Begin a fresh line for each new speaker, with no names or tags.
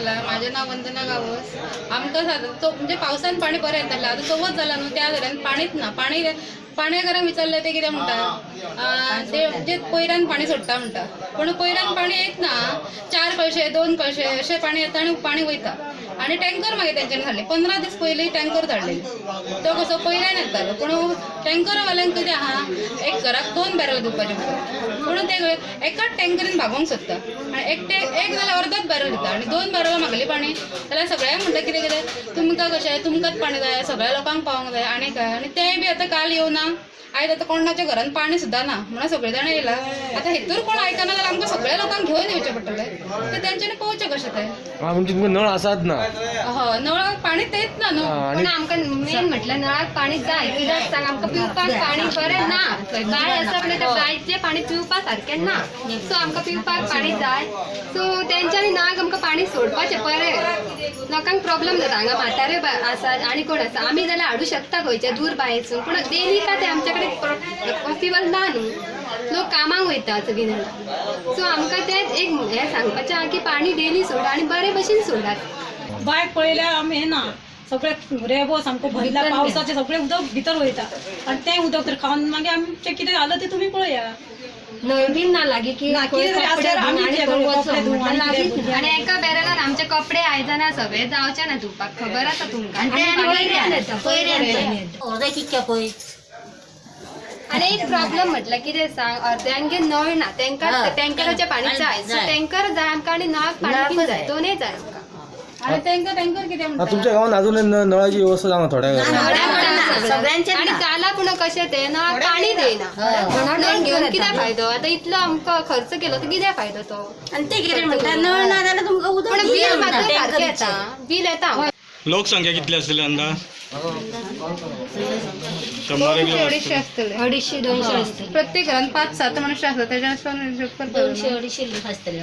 जाता। माझे नाव वंदना गावस। आमकां म्हणजे पावसान पाणी बरें येतालें, आतां चवथ जाला न्हू, त्या दरान पाणीच ना। पाणेकारांक विचारलें ते कितें म्हणटा, ते पयऱ्यान पाणी सोडटा म्हणटा, पूण पयऱ्यान पाणी येत ना। 4 कळशे 2 कळशे अशें पाणी येता आनी पाणी वयता। आनी टँकर मागीर तेंच्यांनी धाडले। 15 दीस पयलीं टँकर धाडले। तो कसो पयल्यान येतालो, पूण टँकरवाल्यांक कितें आहा, एक घराक 2 बॅरल दिवपाचे पडटा, पूण ते एकाच टँकरीन भागोवंक सोदता आनी एक जाल्यार अर्धच बॅरल दिता आनी 2 बॅरलां मागली पाणी जाल्यार सगळ्यांक म्हणटा कितें तुमकां कशें तुमकांच पाणी जाय, सगळ्या लोकांक पावोंक जाय आनी काय। आनी तेंय बी आतां काल येवना, आयज आतां कोणाच्या घरान पाणी सुद्दां ना म्हणून सगळे जाण येयला। आतां हेतूर कोण आयकना जाल्यार आमकां सगळ्या लोकांक घेवन येवचें पडटलें। ते तेंच्यांनी पळोवचें कशें तें।
म्हणजे तुमकां नळ आसात ना?
हय, नळाक पाणीच येत ना न्हू।
पण आमकां मेन म्हटल्यार नळाक पाणी जाय, कित्याक सांग आमकां पिवपाक पाणी बरें ना। बांय आसा पण त्या बांयचें पाणी पिवपा सारकें ना, सो आमकां पिवपाक पाणी जाय। सो तेंच्यांनी नळाक आमकां पाणी सोडपाचें बरें। लोकांक प्रॉब्लेम जाता, हांगा म्हातारे आसा आनी कोण आसा, आमी जाल्यार हाडूं शकता खंयच्या दूर बांयसून, पूण डेली का तें आमचे कडेन पॉसिबल ना न्हू। लोक कामाक वयता सगळीं जाणां, सो आमकां तेंच एक हें सांगपाचें आहा की पाणी डेली सोडा आनी बरे भशेन सोडात।
बायक पळयल्यार आमी ना सगळे रेबो सामको भरला, पावसाचे सगळे उदक भितर वयता आनी तें उदक तर खावन मागीर आमचें कितें जालें तें तुमी पळया।
नळ बीन ना लागी की
आमी
आणि एका बॅरलान आमचे कपडे आयदनां सगळे जावचे ना धुवपाक, खबर आसा तुमकां। आणि एक प्रॉब्लेम म्हटलं कितें सांग, अर्ध्यांगे नळ ना, तांकां टँकराचें पाणी जाय, सो टँकर जाय आमकां आनी नळाक पाणी बीन जाय, दोनूय जाय आमकां।
आणि टँकर कितें म्हणटा,
तुमच्या गावात अजून नळाची व्यवस्था जावं थोड्या
आणि जाला पूण कशें तें नळाक पाणी देयना, नळ घेवन कितें फायदो। आतां इतलो आमकां खर्च केलो तर कितें फायदो तो।
आणि ते कितें म्हणटा नळ ना जाल्यार तुमकां उदक
पण बील मात्र सारकें येता, बील येता।
लोकसंख्या कितली असतली अंदाज?
200-250 असतले,
250-200 असते।
प्रत्येक घरान 5-7 मनुष्य असतात, त्याच्या
200-250 लोक असतले।